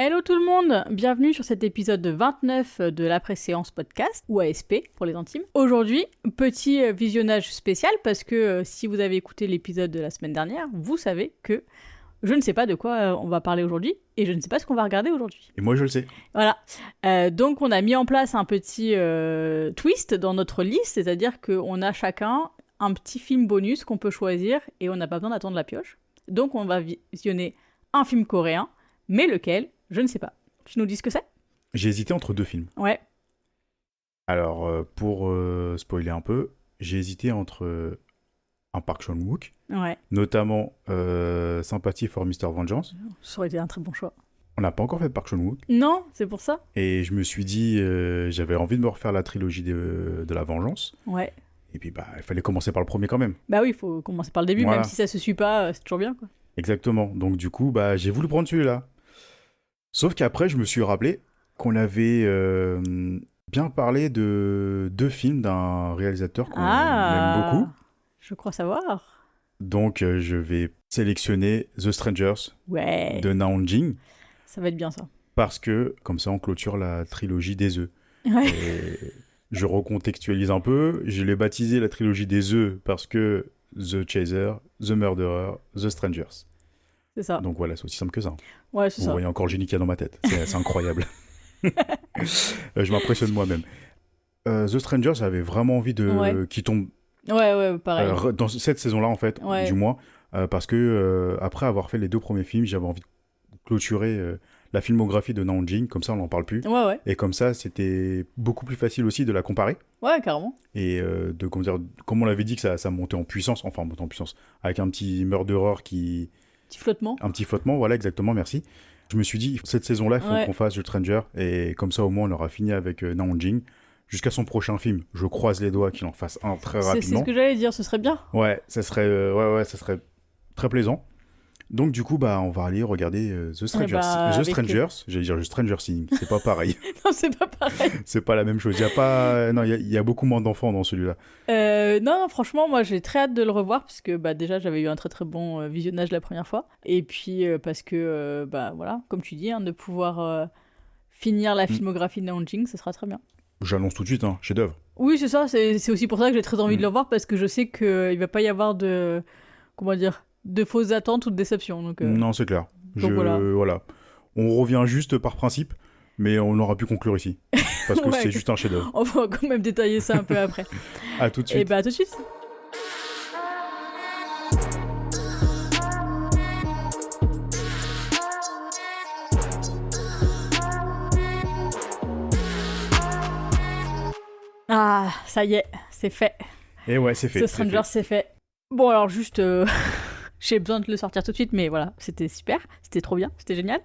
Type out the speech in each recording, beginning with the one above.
Hello tout le monde, bienvenue sur cet épisode 29 de la préséance podcast, ou ASP pour les intimes. Aujourd'hui, petit visionnage spécial parce que si vous avez écouté l'épisode de la semaine dernière, vous savez que je ne sais pas de quoi on va parler aujourd'hui et je ne sais pas ce qu'on va regarder aujourd'hui. Et moi je le sais. Voilà, donc on a mis en place un petit twist dans notre liste, c'est-à-dire qu'on a chacun un petit film bonus qu'on peut choisir et on n'a pas besoin d'attendre la pioche. Donc on va visionner un film coréen, mais lequel ? Je ne sais pas. Tu nous dis ce que c'est ? J'ai hésité entre deux films. Ouais. Alors, pour spoiler un peu, j'ai hésité entre un Park Chan-wook, Ouais. notamment Sympathy for Mr. Vengeance. Ça aurait été un très bon choix. On n'a pas encore fait Park Chan-wook. Non, c'est pour ça ? Et je me suis dit, j'avais envie de me refaire la trilogie de la Vengeance. Ouais. Et puis, il fallait commencer par le premier quand même. Bah oui, il faut commencer par le début, Voilà. même si ça se suit pas, c'est toujours bien, quoi. Exactement. Donc, du coup, j'ai voulu prendre celui-là. Sauf qu'après, je me suis rappelé qu'on avait bien parlé de deux films d'un réalisateur qu'on aime beaucoup. Je crois savoir. Donc, je vais sélectionner The Strangers Ouais. de Na Hong-jin Ça va être bien, ça. parce que, comme ça, on clôture la trilogie des œufs. Ouais. Et je recontextualise un peu. Je l'ai baptisé la trilogie des œufs parce que The Chaser, The Murderer, The Strangers. C'est ça. Donc voilà, c'est aussi simple que ça. Ouais, c'est Vous ça. voyez encore le génie qu'il y a dans ma tête. C'est incroyable. Je m'impressionne moi-même. The Strangers, j'avais vraiment envie qu'il tombe Ouais, pareil. dans cette saison-là, en fait, Ouais. du moins. Parce que, après avoir fait les deux premiers films, j'avais envie de clôturer la filmographie de Na Hong-jin. Comme ça, on n'en parle plus. Ouais. Et comme ça, c'était beaucoup plus facile aussi de la comparer. Ouais, carrément. Et comme on l'avait dit, que ça montait en puissance. Enfin, montait en puissance. Avec un petit murderer qui... Petit flottement. Un petit flottement, voilà, exactement, merci. Je me suis dit, cette saison-là, il faut qu'on fasse The Stranger, et comme ça, au moins, on aura fini avec Na Hong-jin. Jusqu'à son prochain film, je croise les doigts qu'il en fasse un très rapidement. C'est ce que j'allais dire, ce serait bien. Ouais, ça serait très plaisant. Donc, du coup, on va aller regarder The Strangers. J'allais dire The Stranger Things, c'est pas pareil. Non, c'est pas pareil. C'est pas la même chose. Il y a beaucoup moins d'enfants dans celui-là. Non, franchement, moi j'ai très hâte de le revoir parce que déjà j'avais eu un très très bon visionnage la première fois. Et puis parce que, voilà, comme tu dis, de pouvoir finir la filmographie de Na Hong-jin, ce sera très bien. J'annonce tout de suite, chef-d'œuvre. Oui, c'est ça, c'est aussi pour ça que j'ai très envie de le revoir parce que je sais qu'il va pas y avoir de fausses attentes ou de déceptions. Donc, Non, c'est clair. Donc voilà. On revient juste par principe, mais on aura pu conclure ici. Parce que c'est juste un chef-d'œuvre. On va quand même détailler ça un peu après. À tout de suite. Et à tout de suite. Ah, ça y est, c'est fait. Et ouais, c'est fait. The Stranger, c'est fait. Bon, alors juste, j'ai besoin de le sortir tout de suite, mais voilà, c'était super, c'était trop bien, c'était génial.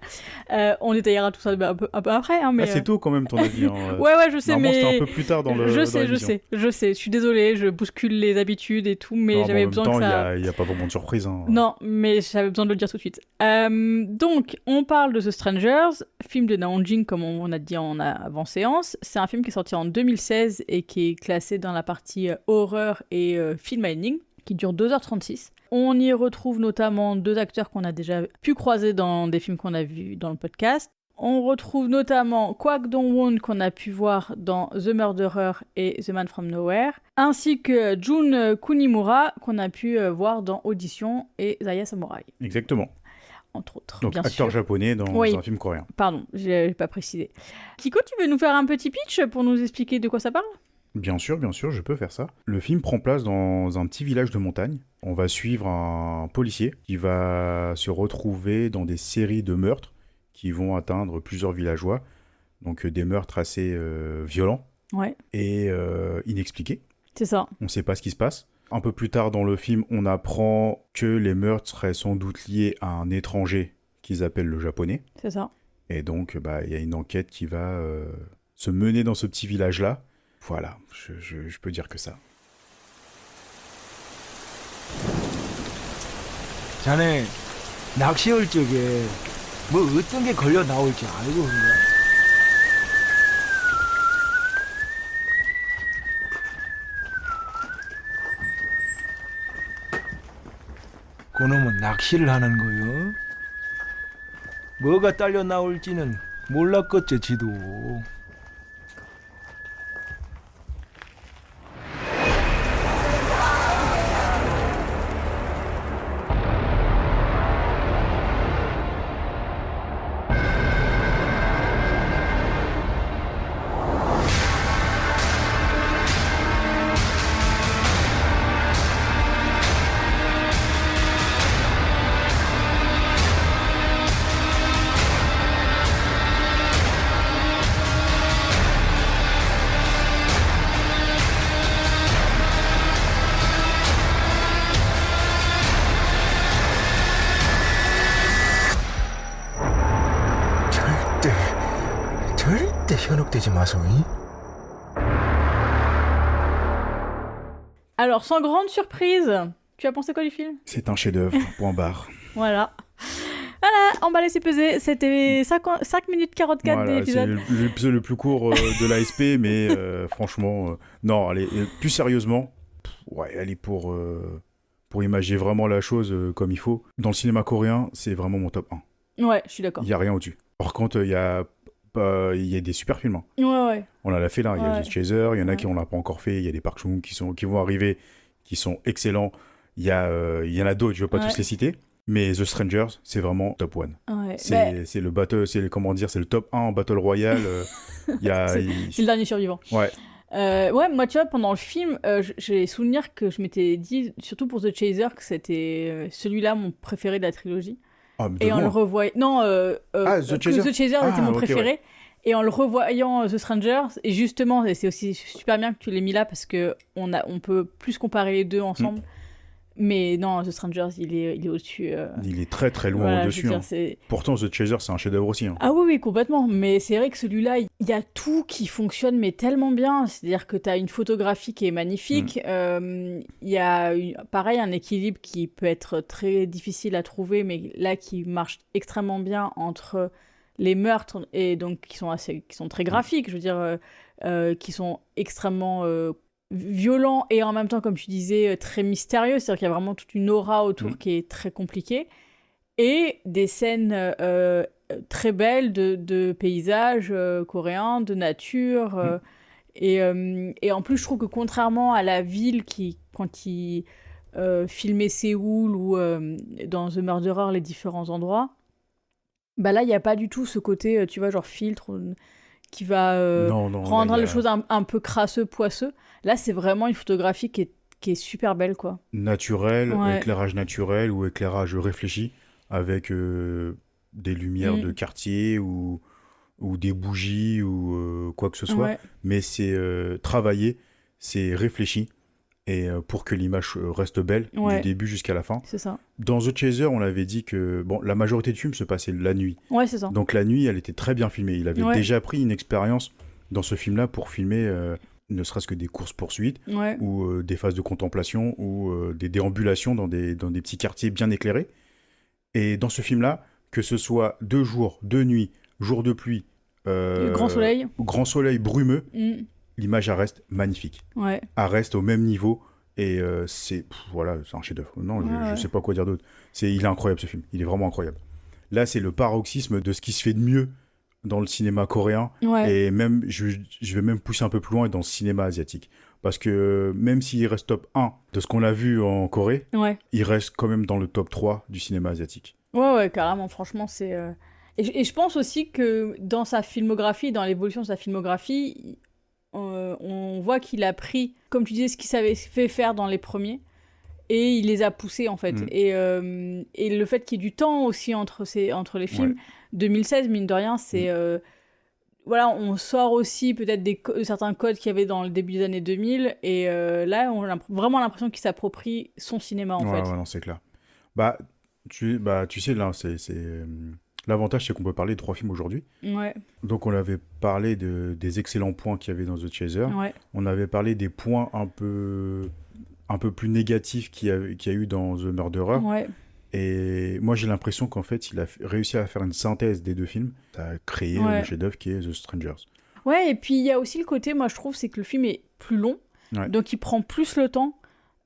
On détaillera tout ça un peu après. Mais, c'est tôt quand même ton avis. Ouais, je sais, normalement, mais... c'était un peu plus tard dans le. Je sais, je suis désolée, je bouscule les habitudes et tout, mais j'avais besoin que ça... Il n'y a pas vraiment de surprise. Non, mais j'avais besoin de le dire tout de suite. Donc, on parle de The Strangers, film de Na Hong-jin, comme on a dit en avant-séance. C'est un film qui est sorti en 2016 et qui est classé dans la partie horreur et film à énigmes, qui dure 2h36. On y retrouve notamment deux acteurs qu'on a déjà pu croiser dans des films qu'on a vus dans le podcast. On retrouve notamment Kwak Dong-won qu'on a pu voir dans The Murderer et The Man from Nowhere, ainsi que Jun Kunimura qu'on a pu voir dans Audition et Zaya Samurai. Exactement. Entre autres, donc, bien acteur sûr. japonais dans un film coréen. Pardon, j'ai pas précisé. Kiko, tu veux nous faire un petit pitch pour nous expliquer de quoi ça parle ? Bien sûr, je peux faire ça. Le film prend place dans un petit village de montagne. On va suivre un policier qui va se retrouver dans des séries de meurtres qui vont atteindre plusieurs villageois. Donc des meurtres assez violents et inexpliqués. C'est ça. On ne sait pas ce qui se passe. Un peu plus tard dans le film, on apprend que les meurtres seraient sans doute liés à un étranger qu'ils appellent le japonais. C'est ça. Et donc, y a une enquête qui va se mener dans ce petit village-là. Voilà, je peux dire que ça. 자네 낚시 올 적에 뭐 어떤 게 걸려 나올지 알고 그런가? 그놈은 낚시를 하는 거요. 뭐가 딸려 나올지는 몰랐겠지 지도. 절대 현혹되지 마소. Alors, sans grande surprise, tu as pensé quoi du film? C'est un chef-d'œuvre, point barre. Voilà. Voilà, emballé c'est pesé. C'était 5 minutes 44 Voilà, c'est d'épisode. l'épisode le plus court de l'ASP, mais franchement, non, allez, plus sérieusement, ouais, allez, pour imager vraiment la chose comme il faut, dans le cinéma coréen, c'est vraiment mon top 1. Ouais, je suis d'accord. Il n'y a rien au-dessus. Par contre, il y a des super films. Hein. Ouais. On l'a fait là, il y a Ouais. The Chaser, il y en a Ouais. qui on l'a pas encore fait, il y a des Park Chan-wook qui vont arriver, qui sont excellents. Il y en a d'autres, je ne veux pas Ouais. tous les citer, mais The Strangers, c'est vraiment top 1. Ouais. C'est le battle, c'est le top 1 en Battle Royale. Il y a, C'est le dernier survivant. Ouais. Ouais, moi, tu vois, pendant le film, j'ai souvenir que je m'étais dit, surtout pour The Chaser, que c'était celui-là mon préféré de la trilogie. Ah, mais de Et en loin. le revoyant... Non, The que Chaser. The Chaser était mon ok, préféré. ouais. Et en le revoyant The Strangers, et justement, et c'est aussi super bien que tu l'aies mis là, parce qu'on peut plus comparer les deux ensemble. Mais non, The Strangers, il est au-dessus. Il est très très loin Voilà, je veux au-dessus. dire, Hein. c'est... Pourtant, The Chaser, c'est un chef-d'œuvre aussi. Hein. Ah oui, complètement. Mais c'est vrai que celui-là, il y a tout qui fonctionne, mais tellement bien. C'est-à-dire que tu as une photographie qui est magnifique. Il y a, pareil, un équilibre qui peut être très difficile à trouver, mais là, qui marche extrêmement bien entre les meurtres, et donc qui sont très graphiques, je veux dire, qui sont extrêmement violents, et en même temps, comme tu disais, très mystérieux. C'est-à-dire qu'il y a vraiment toute une aura autour qui est très compliquée. Et des scènes très belles de paysages coréens, de nature. Et en plus, je trouve que contrairement à la ville quand il filmait Séoul ou dans The Murderer, les différents endroits, bah là, il n'y a pas du tout ce côté, tu vois, genre filtre qui va rendre là, les choses un peu crasseux, poisseux. Là, c'est vraiment une photographie qui est super belle, quoi. naturel, Ouais. éclairage naturel ou éclairage réfléchi, avec des lumières de quartier ou des bougies ou quoi que ce soit. Ouais. Mais c'est travaillé, c'est réfléchi, et pour que l'image reste belle Ouais. du début jusqu'à la fin. C'est ça. Dans The Chaser, on avait dit que bon, la majorité du film se passait la nuit. Ouais, c'est ça. Donc la nuit, elle était très bien filmée. Il avait Ouais. déjà pris une expérience dans ce film-là pour filmer ne serait-ce que des courses-poursuites Ouais. ou des phases de contemplation ou des déambulations dans des petits quartiers bien éclairés. Et dans ce film-là, que ce soit 2 jours, 2 nuits, jour de pluie, Le grand soleil. brumeux, Mm. l'image elle reste magnifique. Ouais. Elle reste au même niveau et voilà, c'est un chef-d'œuvre. Non, Ouais. je sais pas quoi dire d'autre. Il est incroyable ce film. Il est vraiment incroyable. Là, c'est le paroxysme de ce qui se fait de mieux dans le cinéma coréen. Ouais. Et même, je vais même pousser un peu plus loin dans le cinéma asiatique. Parce que même s'il reste top 1 de ce qu'on a vu en Corée, Ouais. il reste quand même dans le top 3 du cinéma asiatique. Ouais, carrément. Franchement, c'est... Et je pense aussi que dans sa filmographie, dans l'évolution de sa filmographie, on voit qu'il a pris, comme tu disais, ce qu'il savait fait faire dans les premiers, et il les a poussés, en fait. Et le fait qu'il y ait du temps aussi entre les films, Ouais. 2016, mine de rien, c'est... voilà, on sort aussi peut-être certains codes qu'il y avait dans le début des années 2000, et là, on a vraiment l'impression qu'il s'approprie son cinéma, en Ouais, fait. ouais, non, c'est clair. Tu sais, là, l'avantage, c'est qu'on peut parler de 3 films aujourd'hui. Ouais, Donc, on avait parlé des excellents points qu'il y avait dans The Chaser. ouais. On avait parlé des points un peu plus négatifs qu'il y a eu dans The Murderer. Ouais. Et moi, j'ai l'impression qu'en fait, il a réussi à faire une synthèse des 2 films. Ça a créé Ouais. le chef-d'œuvre qui est The Strangers. Ouais, et puis il y a aussi le côté, moi je trouve, c'est que le film est plus long, Ouais. donc il prend plus le temps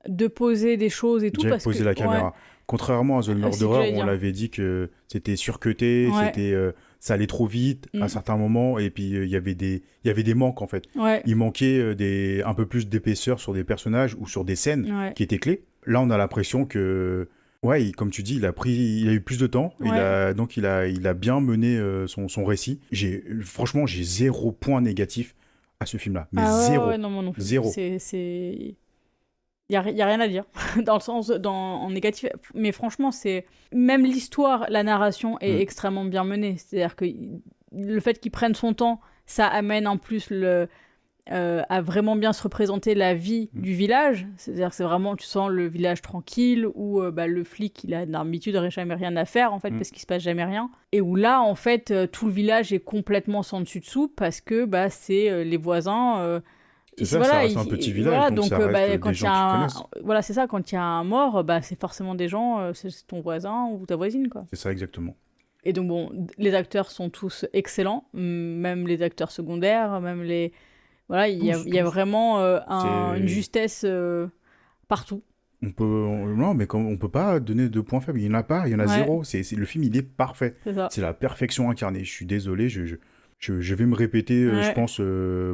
de poser des choses et tout. J'ai parce posé que, la caméra. Contrairement à The c'est ce que Murderer, j'allais où on dire. l'avait dit que c'était surcuté, Ouais. ça allait trop vite à certains moments, et puis il y avait des manques en fait. Ouais. Il manquait un peu plus d'épaisseur sur des personnages ou sur des scènes Ouais. qui étaient clés. Là, on a l'impression que, ouais, comme tu dis, il a eu plus de temps. Ouais. Donc il a bien mené son récit. Franchement, j'ai 0 point négatif à ce film-là, mais Ah ouais, 0. ouais, non, moi non plus. 0. Y a rien à dire dans le sens en négatif, mais franchement c'est même l'histoire, la narration est extrêmement bien menée, c'est-à-dire que le fait qu'il prenne son temps, ça amène en plus à vraiment bien se représenter la vie du village, c'est-à-dire que c'est vraiment, tu sens le village tranquille où le flic il a d'habitude jamais rien à faire en fait parce qu'il se passe jamais rien, et où là en fait tout le village est complètement sans dessus dessous parce que c'est les voisins. C'est ça, ça reste un petit village, voilà, donc ça reste quand des gens qui connaissent. voilà, c'est ça, quand il y a un mort, c'est forcément des gens, c'est ton voisin ou ta voisine, quoi. C'est ça, exactement. Et donc, bon, les acteurs sont tous excellents, même les acteurs secondaires, même les... Voilà, il y a vraiment une justesse partout. Non, mais on peut pas donner de points faibles. Il y en a pas, il y en a 0. Le film, il est parfait. C'est la perfection incarnée. Je suis désolé, je vais me répéter, je pense,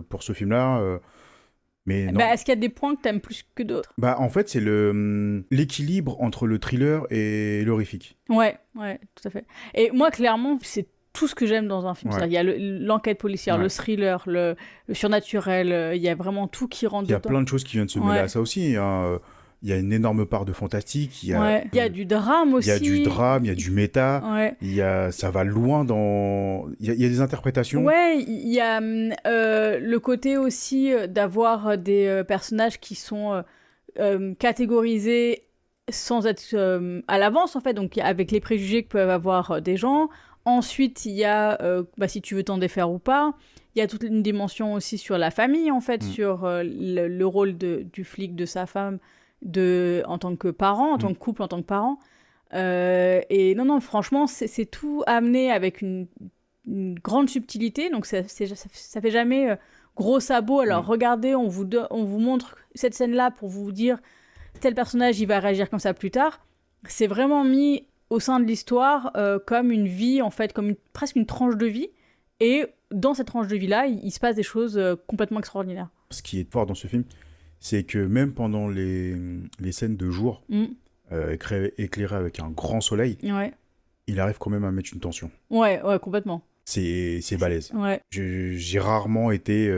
pour ce film-là. Mais non. Est-ce qu'il y a des points que t'aimes plus que d'autres ? En fait, c'est l'équilibre entre le thriller et l'horrifique. Ouais, tout à fait. Et moi, clairement, c'est tout ce que j'aime dans un film. Ouais. Il y a l'enquête policière, le thriller, le surnaturel, il y a vraiment tout qui rentre dedans. Il y a plein de choses qui viennent se mêler à ça aussi. Il y a une énorme part de fantastique. Il y a du drame aussi. Il y a du drame, il y a du méta. Ouais. Ça va loin dans... Il y a des interprétations. Ouais, il y a le côté aussi d'avoir des personnages qui sont catégorisés sans être à l'avance, en fait, donc avec les préjugés que peuvent avoir des gens. Ensuite, il y a, si tu veux t'en défaire ou pas. Il y a toute une dimension aussi sur la famille, en fait, sur le rôle du flic, de sa femme, en tant que parent, en tant que couple, en tant que parent. Et non, franchement, c'est tout amené avec une grande subtilité, donc ça fait jamais gros sabot. Alors regardez, on vous montre cette scène-là pour vous dire tel personnage, il va réagir comme ça plus tard. C'est vraiment mis au sein de l'histoire comme une vie, en fait, comme presque une tranche de vie. Et dans cette tranche de vie-là, il se passe des choses complètement extraordinaires. Ce qui est fort dans ce film, c'est que même pendant les scènes de jour, éclairées avec un grand soleil, il arrive quand même à mettre une tension. Ouais, complètement. C'est balèze. Ouais. J'ai rarement été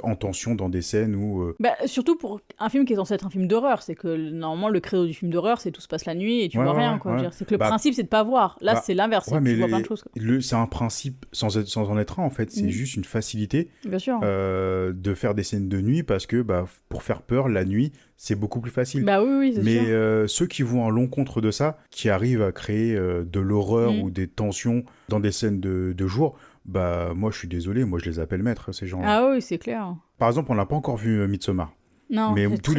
en tension dans des scènes où... surtout pour un film qui est censé être un film d'horreur, c'est que normalement le credo du film d'horreur c'est tout se passe la nuit et tu vois rien, quoi. Ouais. C'est que le principe c'est de pas voir. Là c'est l'inverse, tu vois plein de choses. C'est un principe sans en être un en fait, c'est juste une facilité. Bien sûr. De faire des scènes de nuit parce que pour faire peur la nuit c'est beaucoup plus facile. Oui, c'est sûr. Mais ceux qui vont à l'encontre de ça, qui arrivent à créer de l'horreur ou des tensions dans des scènes de jour, moi je suis désolé, moi je les appelle maîtres ces gens-là. Ah oui, c'est clair. Par exemple, on n'a pas encore vu Midsommar. Non, mais tous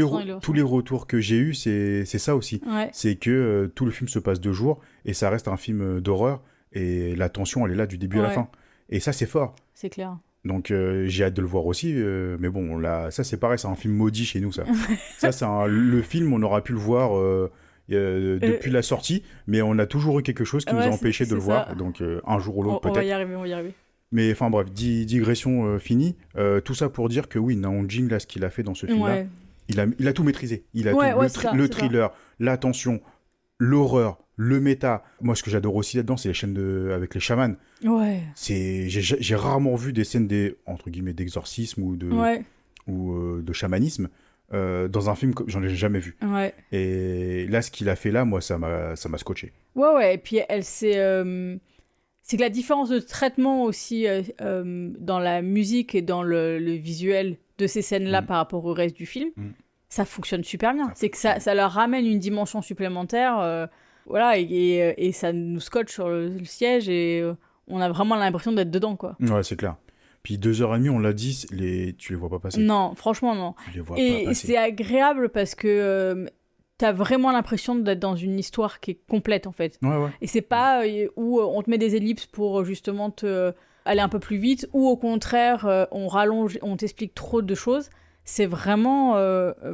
les retours que j'ai eus, c'est ça aussi. Ouais. C'est que tout le film se passe de jour et ça reste un film d'horreur et la tension elle est là du début à la fin. Et ça c'est fort. C'est clair. Donc j'ai hâte de le voir aussi, mais bon, là, ça c'est pareil, c'est un film maudit chez nous, ça. Ça c'est le film, on aurait pu le voir depuis la sortie, mais on a toujours eu quelque chose qui nous a empêché de le voir, donc un jour ou l'autre peut-être. On va y arriver. Mais enfin bref, digression finie, tout ça pour dire que oui, Naon Jing, là, ce qu'il a fait dans ce film-là, il a tout maîtrisé. Il a tout, le thriller, la tension, l'horreur, le méta. Moi, ce que j'adore aussi là-dedans, c'est les scènes avec les chamans. Ouais. J'ai rarement vu des scènes entre guillemets d'exorcisme ou de chamanisme dans un film que j'en ai jamais vu. Ouais. Et là, ce qu'il a fait là, moi, ça m'a scotché. Ouais. Et puis c'est que la différence de traitement aussi dans la musique et dans le visuel de ces scènes-là par rapport au reste du film, ça fonctionne super bien. C'est que ça leur ramène une dimension supplémentaire. Voilà, et ça nous scotche sur le siège et on a vraiment l'impression d'être dedans, quoi. Ouais, c'est clair. Puis 2h30, on l'a dit, tu les vois pas passer. Non, franchement, non. Tu les vois pas passer. Et c'est agréable parce que t'as vraiment l'impression d'être dans une histoire qui est complète, en fait. Ouais. Et c'est pas où on te met des ellipses pour justement aller un peu plus vite, ou au contraire, on rallonge, on t'explique trop de choses. C'est vraiment...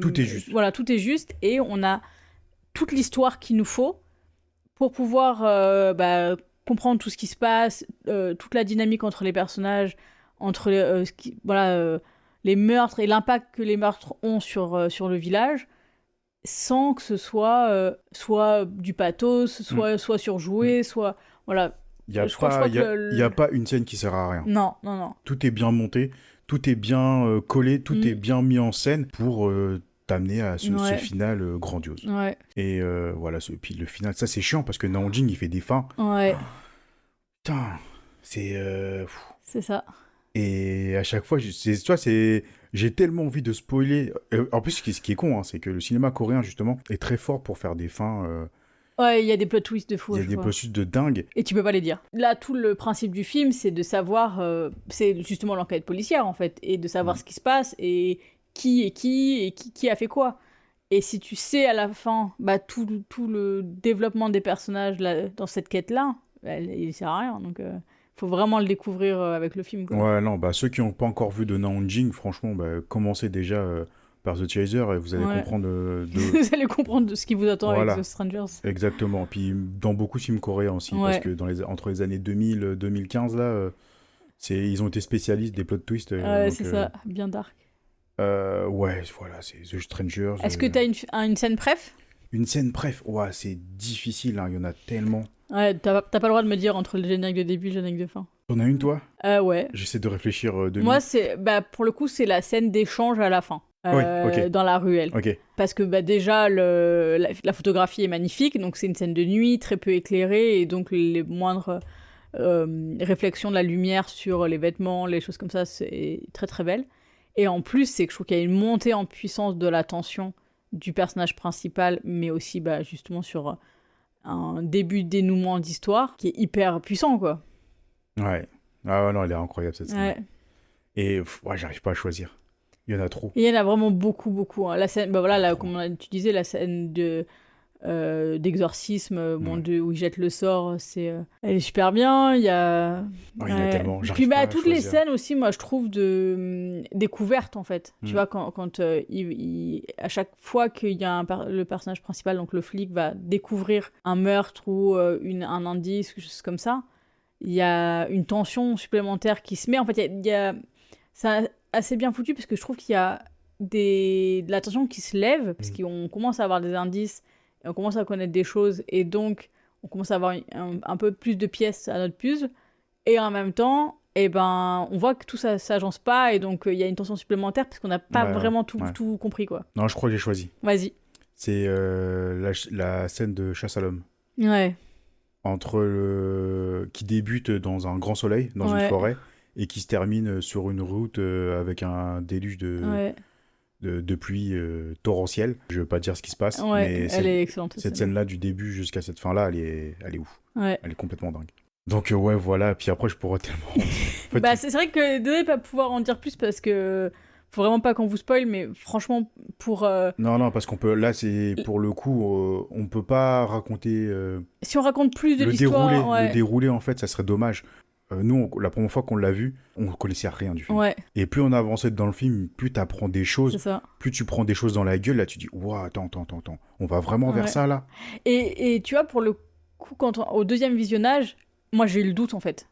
tout est juste. Voilà, tout est juste, et on a toute l'histoire qu'il nous faut. pour pouvoir comprendre tout ce qui se passe, toute la dynamique entre les personnages, entre les meurtres et l'impact que les meurtres ont sur le village, sans que ce soit soit du pathos, soit surjoué, soit... Voilà. Il n'y a pas une scène qui sert à rien. Non. Tout est bien monté, tout est bien collé, tout est bien mis en scène pour t'amener à ce final grandiose. Ouais. Et voilà, puis le final, ça c'est chiant parce que Nao Jing il fait des fins. Ouais. Putain, c'est... C'est ça. Et à chaque fois, j'ai tellement envie de spoiler. En plus, ce qui est con, hein, c'est que le cinéma coréen, justement, est très fort pour faire des fins... Ouais, il y a des plot twists de fou. Il y a des plot twists de dingue. Et tu peux pas les dire. Là, tout le principe du film, c'est de savoir... c'est justement l'enquête policière, en fait. Et de savoir ce qui se passe et qui est qui et qui a fait quoi. Et si tu sais à la fin tout le développement des personnages dans cette quête-là, il sert à rien. Donc... faut vraiment le découvrir avec le film, quoi. Ouais, non, ceux qui n'ont pas encore vu de Nao Jing, franchement, commencez déjà par The Chaser et vous allez comprendre vous allez comprendre de ce qui vous attend voilà. avec The Strangers. Exactement. Puis dans beaucoup de films coréens aussi, parce que entre les années 2000 et 2015, là, ils ont été spécialistes des plot twists. C'est ça, bien dark. Ouais, voilà, c'est The Strangers. Est-ce que t'as une scène préf ? Une scène préf, ouais, c'est difficile, hein, il y en a tellement. Ouais, t'as pas le droit de me dire entre le générique de début et le générique de fin. T'en as une, toi ? Ouais. J'essaie de réfléchir Moi, pour le coup, c'est la scène d'échange à la fin. Dans la ruelle. Okay. Parce que déjà, la photographie est magnifique, donc c'est une scène de nuit, très peu éclairée, et donc les moindres réflexions de la lumière sur les vêtements, les choses comme ça, c'est très très belle. Et en plus, c'est que je trouve qu'il y a une montée en puissance de la tension du personnage principal, mais aussi justement sur un début de dénouement d'histoire qui est hyper puissant, quoi. Ouais. Ah ouais, non, elle est incroyable, cette scène. Ouais. Et j'arrive pas à choisir. Il y en a trop. Et il y en a vraiment beaucoup, beaucoup. Hein. La scène, comme tu disais, la scène d'exorcisme, où il jette le sort, elle est super bien. Il y a... il y en a tellement. Puis toutes les scènes aussi, moi, je trouve de découverte, en fait. Tu vois, quand à chaque fois qu'il y a le personnage principal, donc le flic, va découvrir un meurtre ou un indice, quelque chose comme ça, il y a une tension supplémentaire qui se met. En fait, c'est assez bien foutu parce que je trouve qu'il y a de la tension qui se lève parce qu'on commence à avoir des indices et on commence à connaître des choses et donc on commence à avoir un peu plus de pièces à notre puzzle et en même temps on voit que tout ça s'agence pas et donc il y a une tension supplémentaire parce qu'on n'a pas vraiment tout compris, quoi. Non, je crois que j'ai choisi. Vas-y. C'est la scène de chasse à l'homme. Ouais. Qui débute dans un grand soleil, dans une forêt, et qui se termine sur une route avec un déluge de pluie torrentielle. Je veux pas dire ce qui se passe, mais elle est excellente. Cette scène-là, du début jusqu'à cette fin-là, elle est ouf. Ouais. Elle est complètement dingue. Donc voilà, puis après je pourrais tellement... c'est vrai que désolé de pas pouvoir en dire plus parce que faut vraiment pas qu'on vous spoil, mais franchement pour... Non, parce qu'on peut... Là, c'est pour le coup, on peut pas raconter... Si on raconte plus de l'histoire... Le déroulé, en fait, ça serait dommage. Nous, la première fois qu'on l'a vu, on connaissait rien du film. Ouais. Et plus on avançait dans le film, plus t'apprends des choses. C'est ça. Plus tu prends des choses dans la gueule, là tu dis, ouah, attends, on va vraiment vers ça, là. Et tu vois, pour le coup, au deuxième visionnage, moi j'ai eu le doute, en fait.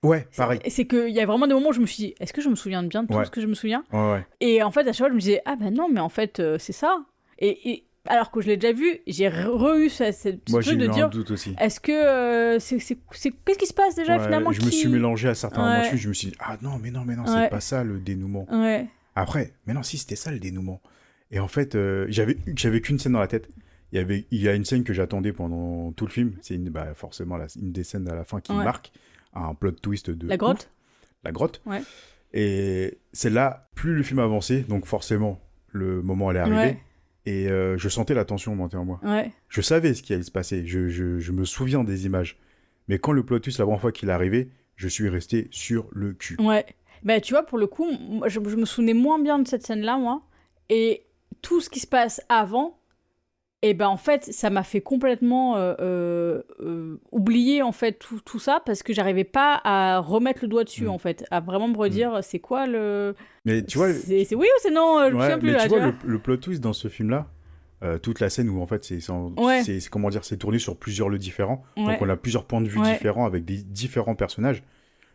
Ouais, pareil. C'est qu'il y a vraiment des moments où je me suis dit, est-ce que je me souviens bien de tout ce que je me souviens ? Ouais. Et en fait, à chaque fois, je me disais, non, mais en fait, c'est ça. Et alors que je l'ai déjà vu, j'ai eu ce truc de dire, est-ce que qu'est-ce qui se passe déjà finalement Je me suis mélangé à certains moments, je me suis dit, non, c'est pas ça le dénouement. Ouais. Après, mais non, si, c'était ça le dénouement. Et en fait, j'avais qu'une scène dans la tête. Il y a une scène que j'attendais pendant tout le film. C'est forcément une des scènes à la fin qui marque un plot twist de... La grotte. La grotte. Ouais. Et c'est là, plus le film avançait, donc forcément, le moment allait arriver. Ouais. Et je sentais la tension monter en moi. Ouais. Je savais ce qui allait se passer. Je me souviens des images. Mais quand le plot twist, la première fois qu'il est arrivé, je suis resté sur le cul. Ouais. Tu vois, pour le coup, je me souvenais moins bien de cette scène-là, moi. Et tout ce qui se passe avant, en fait, ça m'a fait complètement oublier en fait tout ça parce que j'arrivais pas à remettre le doigt dessus, en fait. À vraiment me redire, c'est quoi le... Mais tu vois... C'est oui ou c'est non, je me souviens plus. Mais tu vois, le plot twist dans ce film-là, toute la scène où en fait Ouais. c'est comment dire, c'est tourné sur plusieurs lieux différents. Ouais. Donc on a plusieurs points de vue Ouais. différents avec des différents personnages.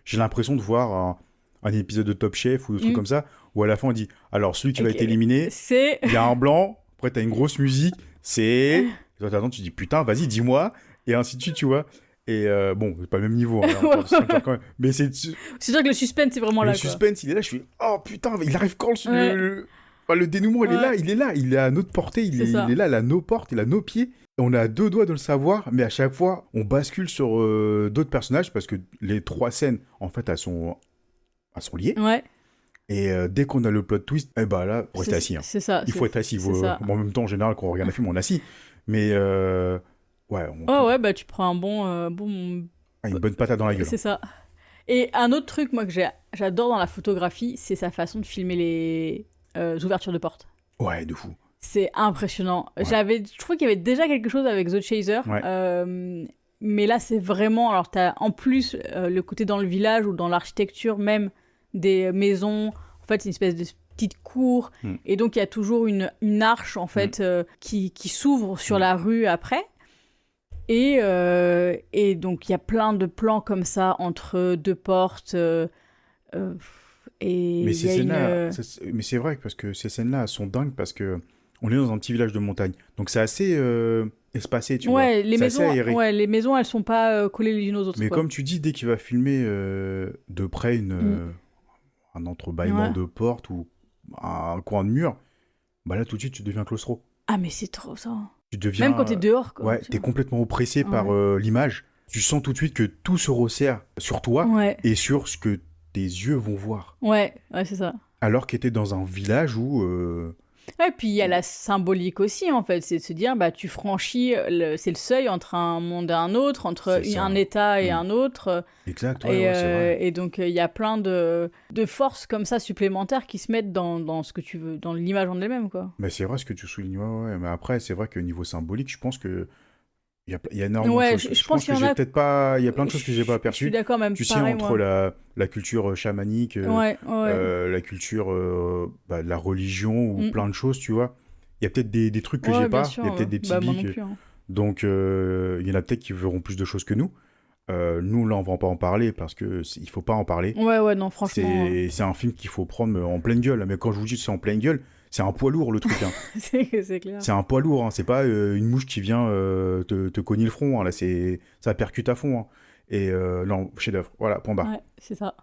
J'ai l'impression de voir un épisode de Top Chef ou des trucs comme ça, où à la fin on dit alors celui qui va Ok. être éliminé, C'est... il y a un blanc, après t'as une grosse musique, c'est... Toi t'attends, tu dis putain, vas-y, dis-moi, et ainsi de suite, tu vois. Et bon, c'est pas le même niveau, hein, on parle de Stranger quand même. Mais c'est C'est sûr que le suspense, c'est vraiment là, le quoi. suspense, il est là, je suis oh putain, il arrive quand Ouais. Enfin, le dénouement, il est Ouais. là, il est à notre portée, C'est ça. il est là, il a nos portes, il a nos pieds. Et on est à 2 doigts de le savoir, mais à chaque fois, on bascule sur d'autres personnages parce que les 3 scènes, en fait, elles sont liées. Ouais. Et dès qu'on a le plot twist, eh ben là, faut rester assis. Hein. C'est ça. Il faut être assis. C'est ça. En même temps, en général, quand on regarde un film, on est assis. Mais ouais, Oh ouais, bah tu prends un bon... une bonne patate dans la gueule. C'est ça. Et un autre truc, moi, que j'adore dans la photographie, c'est sa façon de filmer les ouvertures de portes. Ouais, de fou. C'est impressionnant. Ouais. Je trouvais qu'il y avait déjà quelque chose avec The Chaser. Ouais. Mais là, c'est vraiment... Alors, t'as en plus le côté dans le village ou dans l'architecture même des maisons. En fait, c'est une espèce de petite cour. Et donc, il y a toujours une arche, en fait, qui s'ouvre sur la rue après. Et donc, il y a plein de plans comme ça entre 2 portes. Et Mais il y ces a scènes-là, mais c'est vrai parce que ces scènes-là elles sont dingues parce que on est dans un petit village de montagne, donc c'est assez espacé, tu vois. les C'est assez aéré. les maisons, elles sont pas collées les unes aux autres. Mais quoi. comme tu dis, dès qu'il va filmer de près un entrebâillement de porte ou un coin de mur, bah là tout de suite tu deviens claustro. Ah mais c'est trop ça. Tu deviens, même quand t'es dehors, quoi. Ouais, t'es complètement oppressé par l'image. Tu sens tout de suite que tout se resserre sur toi et sur ce que tes yeux vont voir. Ouais, c'est ça. Alors que t'es dans un village où... Et puis il y a la symbolique aussi, en fait. C'est de se dire, bah tu franchis, c'est le seuil entre un monde et un autre, entre un état et un autre. Exact, ouais, c'est vrai. Et donc il y a plein de forces comme ça supplémentaires qui se mettent dans ce que tu veux, dans l'image en elle-même, quoi. Mais c'est vrai ce que tu soulignes, ouais. Mais après, c'est vrai que niveau symbolique, je pense que il y a énormément de choses. Je pense que j'ai peut-être pas... Il y a plein de choses que j'ai pas aperçues. Je suis d'accord, même tu sais, pareil, entre la culture chamanique, la culture de la religion ou plein de choses, tu vois. Il y a peut-être des trucs que j'ai pas. Il y a peut-être des petits geeks. Donc, il y en a peut-être qui verront plus de choses que nous. Nous, là, on va pas en parler parce que il faut pas en parler. Ouais, non, franchement. C'est un film qu'il faut prendre en pleine gueule. Mais quand je vous dis que c'est en pleine gueule, c'est un poids lourd, le truc. Hein. c'est clair. C'est un poids lourd. Hein. C'est pas une mouche qui vient te cogner le front. Hein. Là, ça percute à fond. Hein. Et non, chef-d'œuvre. Voilà, point barre. Ouais, c'est ça.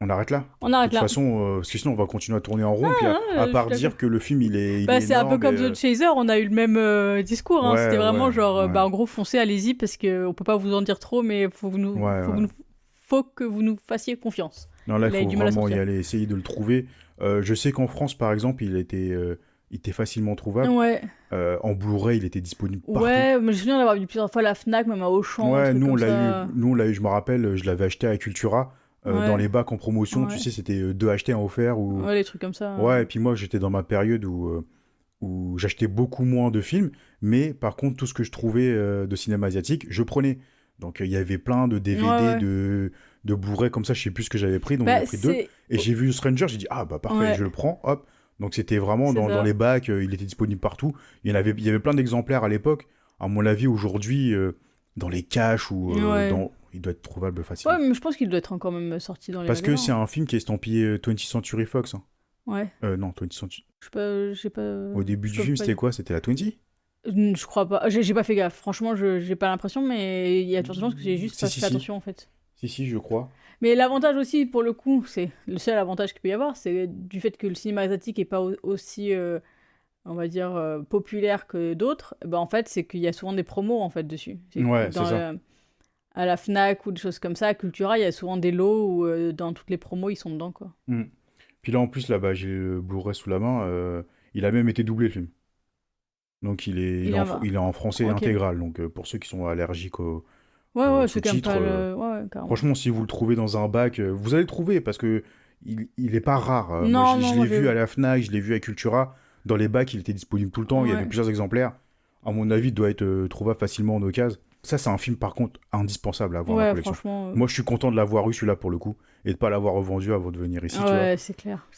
On arrête là. On arrête là. De toute façon, parce que sinon, on va continuer à tourner en rond. Puis à part dire que le film, il est c'est énorme, un peu comme The Chaser, on a eu le même discours. Hein. Ouais, c'était vraiment genre, ouais. En gros, foncez, allez-y, parce qu'on peut pas vous en dire trop, mais faut que vous nous fassiez confiance. Non, là, il faut vraiment y aller, essayer de le trouver. Je sais qu'en France, par exemple, il était facilement trouvable. Ouais. En Blu-ray, il était disponible partout. Ouais, mais je me souviens d'avoir vu plusieurs fois la Fnac, même à Auchan. Ouais, nous, on l'a eu, je me rappelle, je l'avais acheté à Cultura. Dans les bacs en promotion, tu sais, c'était 2 achetés, 1 offert. Ouais, les trucs comme ça. Ouais, et puis moi, j'étais dans ma période où j'achetais beaucoup moins de films, mais par contre, tout ce que je trouvais de cinéma asiatique, je prenais. Donc, il y avait plein de DVD, de Blu-ray comme ça, je sais plus ce que j'avais pris, donc j'en ai pris 2. Et j'ai vu Stranger, j'ai dit, ah bah parfait, je le prends, hop. Donc, c'était vraiment dans les bacs, il était disponible partout. Il y avait plein d'exemplaires à l'époque. À mon avis, aujourd'hui, dans les caches ou il doit être trouvable facilement. Ouais, mais je pense qu'il doit être encore même sorti dans les Parce magasins. que c'est un film qui est estampillé 20th Century Fox. Hein. Ouais. Non, 20th Century. J'ai pas... Au début du film, c'était quoi ? C'était la 20 ? Je crois pas. J'ai pas fait gaffe. Franchement, j'ai pas l'impression, mais il y a de fortes chances que j'ai juste pas fait attention, en fait. Si, je crois. Mais l'avantage aussi, pour le coup, c'est le seul avantage qu'il peut y avoir, c'est du fait que le cinéma asiatique est pas aussi... on va dire, populaire que d'autres, en fait, c'est qu'il y a souvent des promos, en fait, dessus. C'est ça. À la Fnac ou des choses comme ça, à Cultura, il y a souvent des lots où, dans toutes les promos, ils sont dedans, quoi. Puis là, en plus, là-bas, j'ai le Blu-ray sous la main, il a même été doublé, le film. Donc, il est en français intégral, donc pour ceux qui sont allergiques aux sous-titres, franchement, si vous le trouvez dans un bac, vous allez le trouver, parce que il est pas rare. Moi, je l'ai vu à la Fnac, je l'ai vu à Cultura. Dans les bacs, il était disponible tout le temps. Il y avait plusieurs exemplaires. À mon avis, il doit être trouvable facilement en occasion. Ça, c'est un film, par contre, indispensable à avoir dans la collection. Franchement, moi, je suis content de l'avoir eu, celui-là, pour le coup, et de ne pas l'avoir revendu avant de venir ici. Ouais, c'est clair.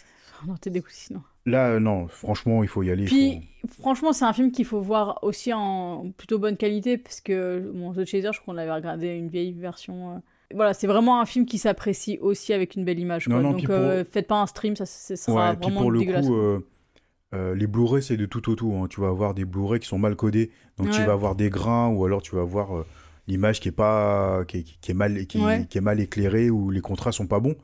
Non, t'es dégoûté sinon. Là, non, franchement, il faut y aller. Puis, franchement, c'est un film qu'il faut voir aussi en plutôt bonne qualité, parce que bon, The Chaser, je crois qu'on avait regardé une vieille version. Voilà, c'est vraiment un film qui s'apprécie aussi avec une belle image. Non, Quoi. non, Donc, puis pour- faites pas un stream, ça sera Ouais, puis vraiment pour le dégueulasse. coup, quoi. les Blu-ray, c'est de tout au tout. Hein. Tu vas avoir des Blu-ray qui sont mal codés, donc tu Ouais. vas avoir des grains, ou alors tu vas avoir l'image qui est pas, qui est mal, Ouais. qui est mal éclairée, ou les contrastes sont pas bons.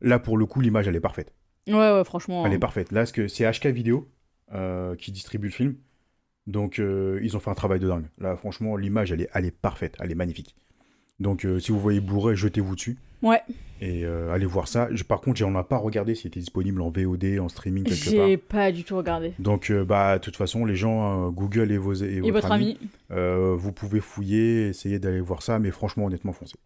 Là, pour le coup, l'image, elle est parfaite. Ouais, franchement. Elle est parfaite. Là, c'est HK Vidéo qui distribue le film, donc ils ont fait un travail de dingue. Là, franchement, l'image, elle est parfaite, elle est magnifique. Donc, si vous voyez Blu-ray, jetez-vous dessus. Ouais. Et allez voir ça. Par contre, j'en ai pas regardé s'il était disponible en VOD, en streaming quelque J'ai part. pas du tout regardé. Donc, de toute façon, les gens, Google et Et votre votre ami vous pouvez fouiller, essayer d'aller voir ça, mais franchement, honnêtement, foncez.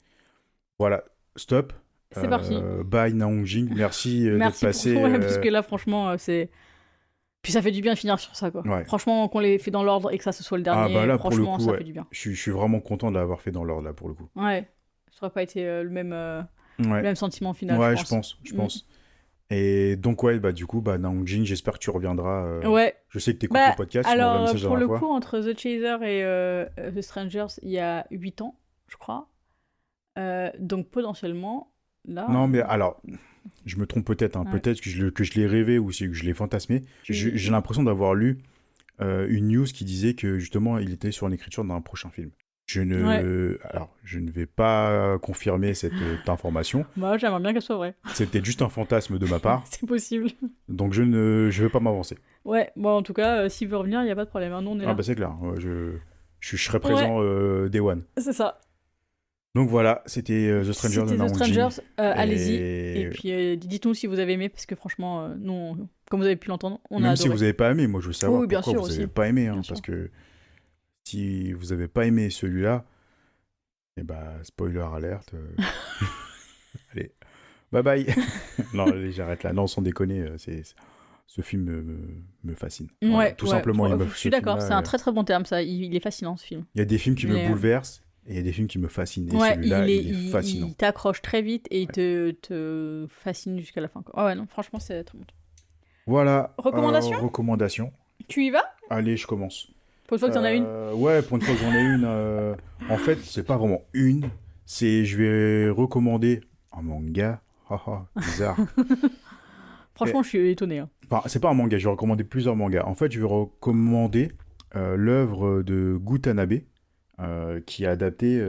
Voilà, stop. C'est parti. Bye Naong Jing, merci, d'être Merci passé. pour... Ouais, parce que là, franchement, c'est... Puis ça fait du bien de finir sur ça, quoi. Ouais. Franchement, qu'on les fait dans l'ordre et que ça ce soit le dernier, bah là, pour le franchement, coup, ça ouais. fait du bien. Je suis vraiment content de l'avoir fait dans l'ordre, là, pour le coup. Ouais. Ça aurait pas été le même Ouais, sentiment final, ouais, je pense. je pense. Et donc, ouais, du coup, Naong Jing, j'espère que tu reviendras. Ouais. Je sais que t'écoutes Bah, le podcast, tu m'envoies un alors, message pour dans la le fois. coup, entre The Chaser et The Strangers, il y a 8 ans, je crois. Donc, potentiellement, là... Non, mais alors, je me trompe peut-être. Hein. Ouais. Peut-être que je l'ai rêvé ou que je l'ai fantasmé. J'ai l'impression d'avoir lu une news qui disait que, justement, il était sur l'écriture d'un prochain film. Alors, je ne vais pas confirmer cette information. Bah, j'aimerais bien qu'elle soit vraie. C'est peut-être juste un fantasme de ma part. C'est possible. Donc, je ne vais pas m'avancer. Ouais, bon, en tout cas, s'il veut revenir, il n'y a pas de problème. Hein. Nous, on est là. Ah, bah, c'est clair. Je serai présent Day One. C'est ça. Donc, voilà, c'était The Strangers de C'était The Naong Jing. Strangers, allez-y. Et Et puis, dites-nous si vous avez aimé, parce que franchement, nous, comme vous avez pu l'entendre, on a même si adoré. vous n'avez pas aimé, moi, je veux savoir Oui, bien pourquoi sûr, vous aussi. n'avez pas aimé. Hein, Bien sûr. parce que si vous n'avez pas aimé celui-là, et spoiler alerte. Allez, bye bye. Non, allez, j'arrête là. Non, sans déconner, ce film me fascine. Ouais, Voilà, tout ouais, simplement. je suis d'accord, c'est un très très bon terme, ça. Il est fascinant, ce film. Il y a des films qui Mais, me bouleversent et il y a des films qui me fascinent. Et Ouais, celui-là, il est fascinant. il t'accroche très vite et il te fascine jusqu'à la fin. Quoi. Ouais, non, franchement, c'est très bon. Voilà. Recommandation Recommandation. Tu y vas? Allez, je commence. Pour une fois que t'en as une? Ouais, pour une fois que j'en ai une. En fait, c'est pas vraiment une. Je vais recommander un manga. Haha, bizarre. Franchement, je suis étonné. Hein. Enfin, c'est pas un manga, je vais recommander plusieurs mangas. En fait, je vais recommander l'œuvre de Gutanabe, qui a adapté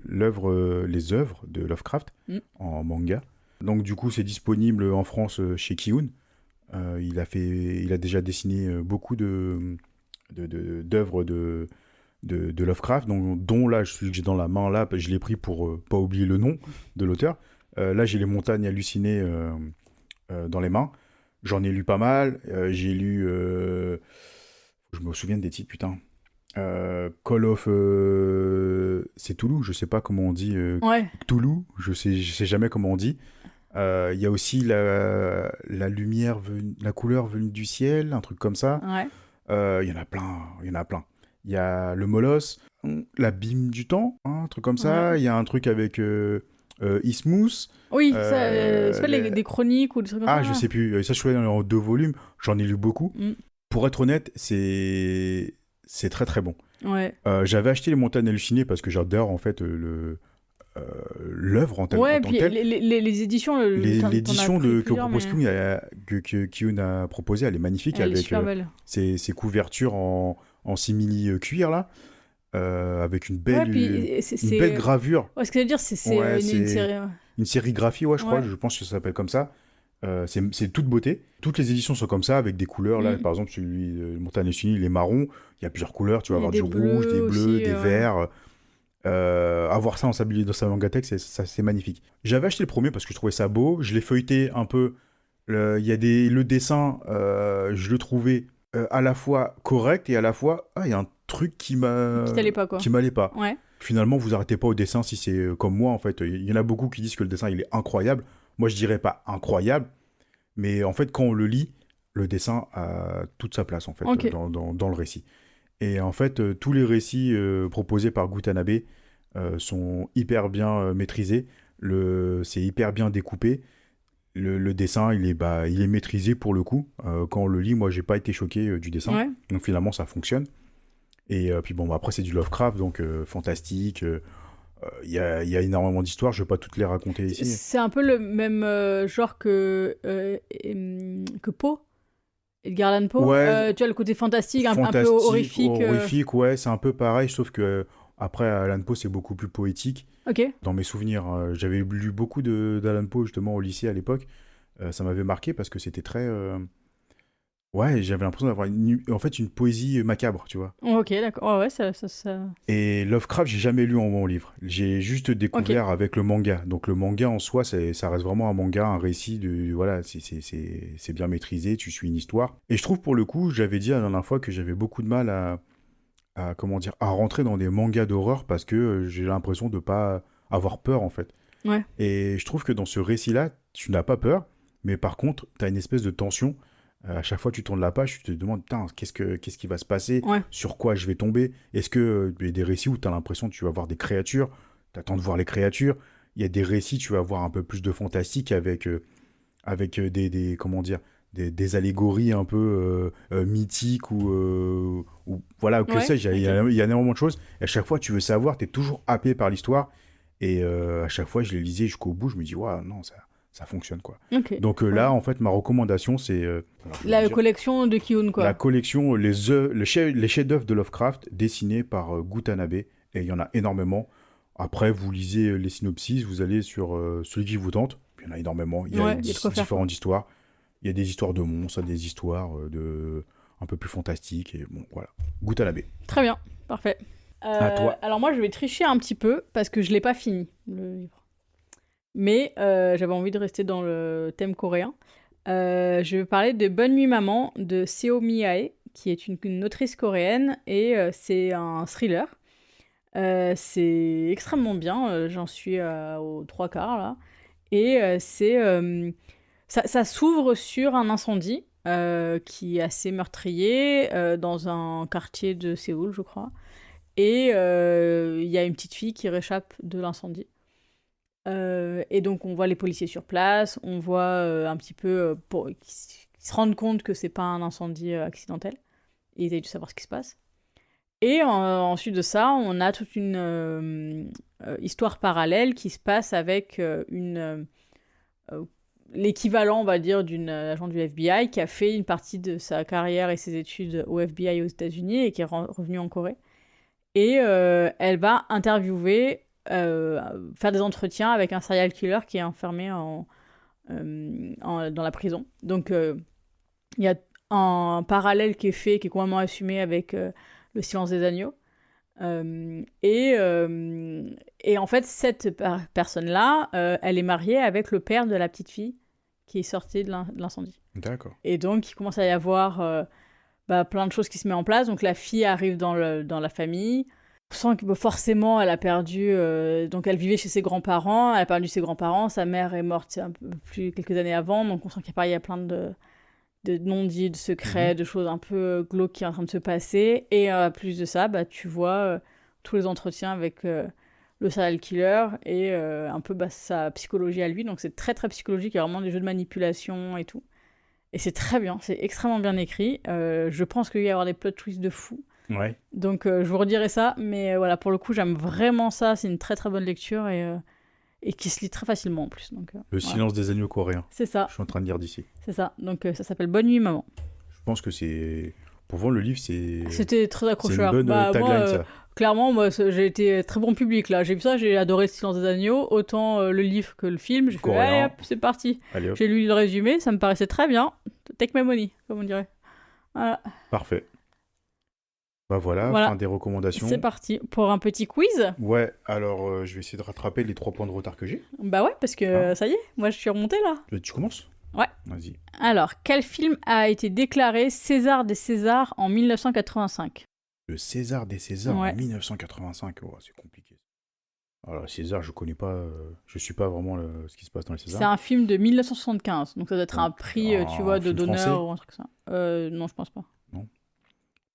les œuvres de Lovecraft en manga. Donc, du coup, c'est disponible en France chez Kiun. Il a déjà dessiné beaucoup d'œuvres de Lovecraft, dont là, celui que j'ai dans la main, là, je l'ai pris pour pas oublier le nom de l'auteur. Là, j'ai Les Montagnes Hallucinées dans les mains. J'en ai lu pas mal. J'ai lu... je me souviens des titres, putain. Call of... c'est Toulouse, je sais pas comment on dit. Ouais. Toulouse, je sais jamais comment on dit. Il y a aussi la lumière, la couleur venue du ciel, un truc comme ça. Ouais. Il y en a plein. Il y a le Molosse, l'abîme du temps, un truc comme ça. Il y a un truc avec Ismous. Oui, c'est pas des chroniques ou des trucs comme ça. Ah, je sais plus. Ça, je suis en 2 volumes. J'en ai lu beaucoup. Pour être honnête, c'est très très bon. Ouais. J'avais acheté Les Montagnes Hallucinées parce que j'adore en fait l'œuvre en tant que telle. Les éditions... L'édition que propose Kiun a proposée, elle est magnifique. Elle est avec super belle. ses couvertures en simili-cuir, là. Avec une belle, une belle gravure. Ouais, ce que je veux dire, c'est une série... Une sérigraphie, je crois, je pense que ça s'appelle comme ça. C'est toute beauté. Toutes les éditions sont comme ça, avec des couleurs. Là, par exemple, celui de Montagne Hallucinée, il est marron. Il y a plusieurs couleurs. Tu vas avoir du rouge, des bleus, des verts. Avoir ça dans sa Mangatech, c'est magnifique. J'avais acheté le premier parce que je trouvais ça beau. Je l'ai feuilleté un peu. Il y a le dessin, je le trouvais à la fois correct et à la fois... il y a un truc qui m'allait pas. Ouais. Finalement, vous arrêtez pas au dessin si c'est comme moi, en fait. Il y en a beaucoup qui disent que le dessin, il est incroyable. Moi, je dirais pas incroyable, mais en fait, quand on le lit, le dessin a toute sa place, en fait, dans le récit. Et en fait, tous les récits proposés par Gutanabe sont hyper bien maîtrisés. C'est hyper bien découpé. Le dessin, il est maîtrisé pour le coup. Quand on le lit, moi, j'ai pas été choqué du dessin. Ouais. Donc finalement, ça fonctionne. Et puis bon, après, c'est du Lovecraft, donc fantastique. Il y a énormément d'histoires, je vais pas toutes les raconter ici. C'est un peu le même genre que Poe, Edgar Allan Poe. Ouais. Tu as le côté fantastique, un peu Fantastique, horrifique. horrifique, ouais, c'est un peu pareil, sauf que après, Alan Poe, c'est beaucoup plus poétique. Ok. Dans mes souvenirs, j'avais lu beaucoup d'Alan Poe justement au lycée à l'époque. Ça m'avait marqué parce que c'était très... Ouais, j'avais l'impression d'avoir en fait une poésie macabre, tu vois. Ok, d'accord. Ouais, ça... Et Lovecraft, j'ai jamais lu en livre. J'ai juste découvert avec le manga. Donc le manga en soi, ça reste vraiment un manga, un récit de... Voilà, c'est bien maîtrisé, tu suis une histoire. Et je trouve pour le coup, j'avais dit la dernière fois que j'avais beaucoup de mal à rentrer dans des mangas d'horreur parce que j'ai l'impression de pas avoir peur en fait. Ouais. Et je trouve que dans ce récit-là, tu n'as pas peur, mais par contre, tu as une espèce de tension. À chaque fois que tu tournes la page, tu te demandes, putain, qu'est-ce qui va se passer? Ouais. Sur quoi je vais tomber? Est-ce que il y a des récits où tu as l'impression que tu vas voir des créatures? Tu attends de voir les créatures. Il y a des récits, tu vas voir un peu plus de fantastique avec comment dire, des allégories un peu mythiques ou voilà, que Ouais, sais-je. Il y a énormément de choses. Et à chaque fois, tu veux savoir, tu es toujours happé par l'histoire. Et à chaque fois, je les lisais jusqu'au bout. Je me dis, waouh, non, ça fonctionne, quoi. Ok. Donc là, en fait, ma recommandation, c'est... La collection de Kiyun, quoi. La collection, les chefs-d'œuvre de Lovecraft, dessinés par Gutanabe. Et il y en a énormément. Après, vous lisez les synopsis, vous allez sur celui qui vous tente. Il y en a énormément. Il y a différentes histoires. Il y a des histoires de monstres, des histoires un peu plus fantastiques. Et bon, voilà. Gutanabe. Très bien, parfait. À toi. Alors moi, je vais tricher un petit peu parce que je l'ai pas fini, le livre. Mais j'avais envie de rester dans le thème coréen. Je vais parler de Bonne Nuit Maman de Seo Mi-ae, qui est une autrice coréenne, et c'est un thriller. C'est extrêmement bien, j'en suis aux 3/4 là. Et ça s'ouvre sur un incendie qui est assez meurtrier dans un quartier de Séoul, je crois. Et il y a une petite fille qui réchappe de l'incendie. Et donc on voit les policiers sur place, on voit un petit peu qui se rendent compte que c'est pas un incendie accidentel. Et ils essayent de savoir ce qui se passe. Et ensuite de ça, on a toute une histoire parallèle qui se passe avec l'équivalent, on va dire, d'une agent du FBI qui a fait une partie de sa carrière et ses études au FBI aux États-Unis et qui est revenue en Corée. Et elle va interviewer, faire des entretiens avec un serial killer qui est enfermé dans la prison. Donc il y a un parallèle qui est fait, qui est complètement assumé avec Le Silence des agneaux. Et en fait, cette personne-là, elle est mariée avec le père de la petite fille qui est sortie de l'incendie. D'accord. Et donc, il commence à y avoir plein de choses qui se mettent en place. Donc, la fille arrive dans la famille. On sent que forcément, elle a perdu... donc, elle vivait chez ses grands-parents. Elle a perdu ses grands-parents. Sa mère est morte un peu plus quelques années avant. Donc, on sent qu'il y a plein de non-dits, de secrets, de choses un peu glauques qui sont en train de se passer. Et plus de ça, tu vois tous les entretiens avec le serial killer et un peu sa psychologie à lui. Donc c'est très très psychologique, il y a vraiment des jeux de manipulation et tout. Et c'est très bien, c'est extrêmement bien écrit. Je pense qu'il va y avoir des plot twists de fou. Ouais. Donc je vous redirai ça, mais voilà, pour le coup, j'aime vraiment ça. C'est une très très bonne lecture et qui se lit très facilement en plus. Donc, Le silence des agneaux coréens. C'est ça. Je suis en train de lire d'ici. C'est ça. Donc ça s'appelle Bonne Nuit Maman. Je pense que c'est... Pour vendre le livre, c'est... C'était très accrocheur. C'est une bonne tagline, moi, ça. Clairement, moi, j'ai été très bon public, là. J'ai vu ça, j'ai adoré Le Silence des agneaux, autant le livre que le film. J'ai fait, allez, hop, c'est parti. Allez, hop. J'ai lu le résumé, ça me paraissait très bien. Take my money, comme on dirait. Voilà. Parfait. Voilà, fin des recommandations. C'est parti pour un petit quiz. Ouais, alors je vais essayer de rattraper les 3 points de retard que j'ai. Bah ouais, parce que ça y est, moi je suis remontée là. Tu commences ? Ouais. Vas-y. Alors, quel film a été déclaré César des Césars en 1985 ? Le César des Césars Ouais. en 1985. Oh, c'est compliqué. Alors, César, je connais pas, je suis pas vraiment ce qui se passe dans les Césars. C'est un film de 1975, donc ça doit être un prix, tu vois, de film d'honneur français ou un truc comme ça. Non, je pense pas. Non.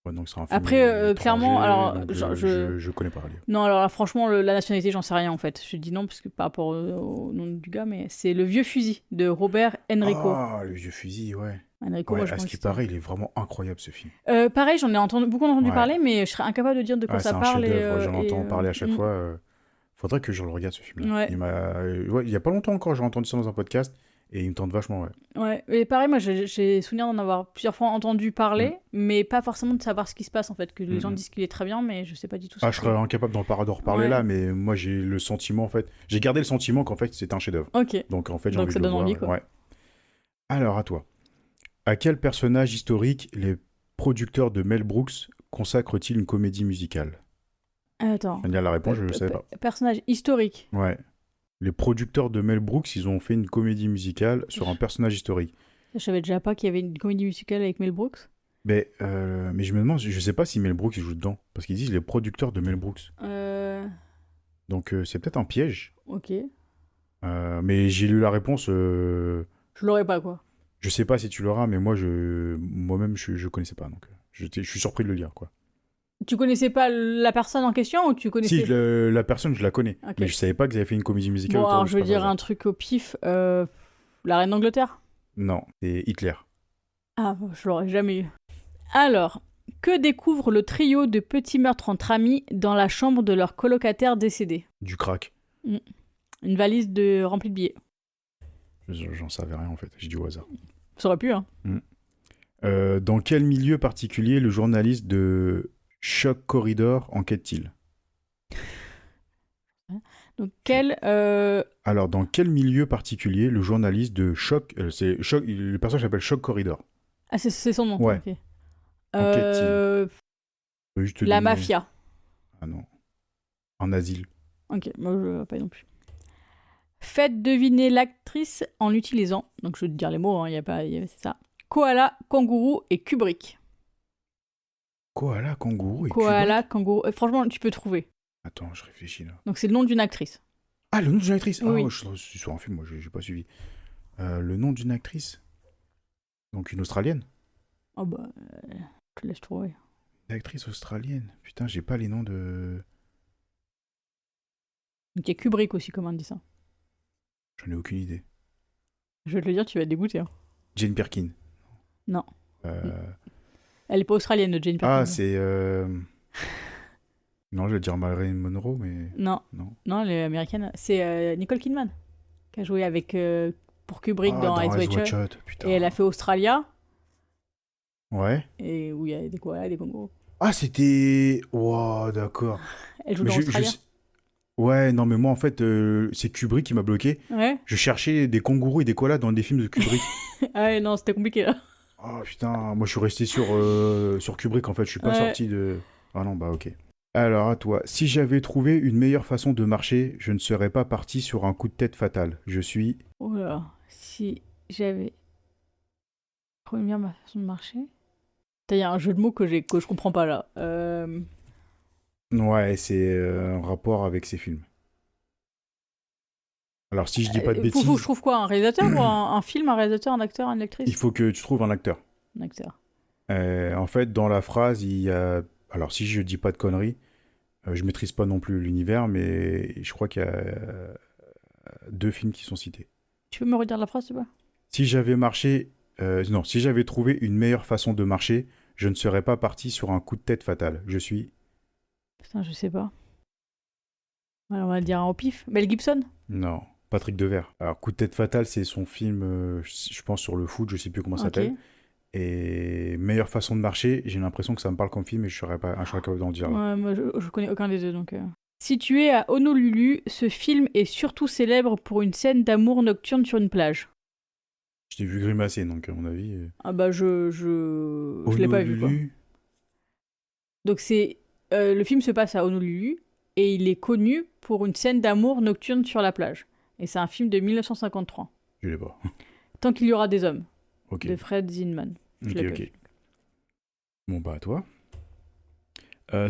Ouais, donc c'est un film Après, étranger, clairement, alors, donc genre, je connais pas. Allez. Non, alors là, franchement, la nationalité, j'en sais rien en fait. Je dis non parce que par rapport au nom du gars, mais c'est Le Vieux Fusil de Robert Enrico. Ah, le vieux fusil, ouais. Enrico, Ouais, moi je à pense ce qui que c'était- paraît, il est vraiment incroyable ce film. Pareil, j'en ai beaucoup entendu Ouais. parler, mais je serais incapable de dire de quoi Ouais, c'est ça un parle. chef-d'œuvre, j'en entends parler à chaque mm, fois. Faudrait que je le regarde ce film-là. Ouais. Ouais, il y a pas longtemps encore, j'ai entendu ça dans un podcast et il me tente vachement, ouais. Ouais, et pareil, moi j'ai souvenir d'en avoir plusieurs fois entendu parler, mais pas forcément de savoir ce qui se passe en fait. Que les gens disent qu'il est très bien, mais je sais pas du tout ce Ah, que je serais incapable d'en reparler Ouais. là, mais moi j'ai le sentiment en fait. J'ai gardé le sentiment qu'en fait c'était un chef-d'œuvre. c'est. Ok. Donc en fait j'ai Donc envie ça de le donne voir. envie, quoi. Ouais. Alors à toi. À quel personnage historique les producteurs de Mel Brooks consacrent-ils une comédie musicale? Attends. Je viens de lire la réponse, je ne savais pas. Personnage historique. Ouais. Les producteurs de Mel Brooks, ils ont fait une comédie musicale sur un personnage historique. Je savais déjà pas qu'il y avait une comédie musicale avec Mel Brooks. Mais je me demande, je sais pas si Mel Brooks il joue dedans. Parce qu'ils disent les producteurs de Mel Brooks. Donc c'est peut-être un piège. Ok. Mais j'ai lu la réponse. Je l'aurais pas, quoi. Je sais pas si tu l'auras, mais moi-même je connaissais pas. Donc je suis surpris de le lire, quoi. Tu connaissais pas la personne en question ou tu connaissais... Si, la personne, je la connais. Ok. Mais je savais pas qu'ils avaient fait une comédie musicale. Bon, autour alors de je vais ce dire personnage. un truc au pif. La reine d'Angleterre. Non, c'est Hitler. Ah, je l'aurais jamais eu. Alors, que découvre le trio de petits meurtres entre amis dans la chambre de leur colocataire décédé? Du crack. Une valise remplie de billets. J'en savais rien en fait, j'ai dit au hasard. Ça aurait pu, hein. Dans quel milieu particulier le journaliste de Shock Corridor enquête-t-il? Donc, quel... Alors, dans quel milieu particulier le journaliste de Shock... le personnage s'appelle Shock Corridor. Ah, c'est son nom. Ouais. ok. Enquête-t-il? Je peux juste te La donner- mafia. Ah non. En asile. Ok, moi je pas non plus. Faites deviner l'actrice en utilisant, donc je vais te dire les mots, hein, c'est ça. Koala, kangourou et Kubrick. Koala, kangourou et Koala, kangourou. Franchement, tu peux trouver. Attends, je réfléchis là. Donc c'est le nom d'une actrice. Ah, le nom d'une actrice. Oui. Ah, ouais, je suis sur un film, moi, j'ai pas suivi. Le nom d'une actrice. Donc une Australienne. Oh bah, je te laisse trouver. Une actrice australienne. Putain, j'ai pas les noms de... Donc il y a Kubrick aussi, comment on dit ça. J'en ai aucune idée. Je vais te le dire, tu vas être dégoûté. Hein. Jane Birkin. Non. Euh, Elle est pas australienne, Jane Birkin. Ah, c'est... Non, je vais dire Marilyn Monroe, mais... Non, Non. elle est américaine. C'est Nicole Kidman qui a joué avec pour Kubrick dans Eyes Wide Shut. Shut, putain. Et elle a fait Australia, Ouais. et où il y a des koalas, des kangourous. Ah, c'était... Wow, d'accord. Elle joue Mais dans Australia. Ouais, non, mais moi, en fait, c'est Kubrick qui m'a bloqué. Ouais. Je cherchais des kangourous et des koalas dans des films de Kubrick. Ah ouais, non, c'était compliqué là. Oh, putain, moi, je suis resté sur Kubrick, en fait. Je suis pas Ouais. sorti de... Ah non, bah, ok. Alors, à toi. Si j'avais trouvé une meilleure façon de marcher, je ne serais pas parti sur un coup de tête fatal. Je suis... Oh là là, si j'avais trouvé bien ma façon de marcher. Il y a un jeu de mots que je comprends pas là. Ouais, c'est un rapport avec ces films. Alors, si je dis pas de bêtises, Faut que je trouve quoi, un réalisateur ou un film, un réalisateur, un acteur, une actrice? il faut que tu trouves un acteur. Un acteur. En fait, dans la phrase, il y a... Alors, si je dis pas de conneries, je maîtrise pas non plus l'univers, mais je crois qu'il y a 2 films qui sont cités. Tu peux me redire la phrase, tu vois? Si j'avais marché... non, si j'avais trouvé une meilleure façon de marcher, je ne serais pas parti sur un coup de tête fatal. Je suis... Putain, je sais pas. Ouais, on va le dire au pif. Mel Gibson? Non, Patrick Devers. Alors, coup de tête fatal, c'est son film, je pense, sur le foot, je sais plus comment ça Ok. s'appelle. Et meilleure façon de marcher, j'ai l'impression que ça me parle comme film, mais je serais capable d'en dire. Là. Ouais, moi je connais aucun des deux donc. Situé à Honolulu, ce film est surtout célèbre pour une scène d'amour nocturne sur une plage. Je t'ai vu grimacer, donc à mon avis... Ah bah je l'ai pas vu quoi. Honolulu. Donc c'est le film se passe à Honolulu et il est connu pour une scène d'amour nocturne sur la plage. Et c'est un film de 1953. Je l'ai pas. Tant qu'il y aura des hommes, Ok. de Fred Zinman. Je l'ai pas vu. Bon, bah, à toi.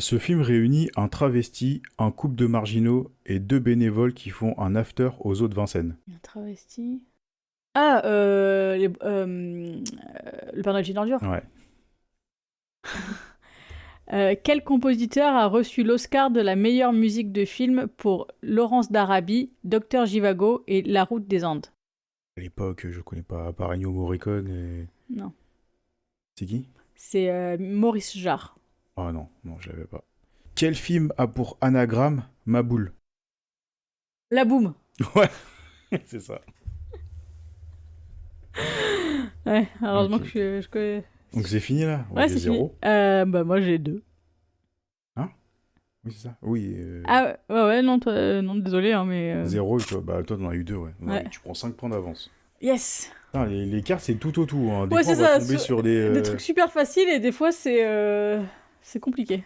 Ce film réunit un travesti, un couple de marginaux et 2 bénévoles qui font un after aux eaux de Vincennes. Un travesti. Ah, le Père Noël est une ordure. Ouais. Quel compositeur a reçu l'Oscar de la meilleure musique de film pour Laurence d'Arabie, Docteur Jivago et La Route des Andes? À l'époque, je connais pas, à part Ennio Morricone et... Non. C'est qui? C'est Maurice Jarre. Ah non, je l'avais pas. Quel film a pour anagramme Maboule? La boum. Ouais, c'est ça. Ouais, heureusement Ok. que je connais. Donc c'est fini là? Ouais, j'ai c'est fini. 0. Bah moi j'ai 2. Oui, c'est ça. Oui. Ah ouais, non, toi, non, désolé, hein, mais... 0 et toi t'en as eu 2, ouais. Ouais. Tu prends 5 points d'avance. Yes. Putain, les cartes, c'est tout au tout. Hein. Des Ouais, fois, on c'est va ça, tomber sur des... Des trucs super faciles et des fois c'est compliqué.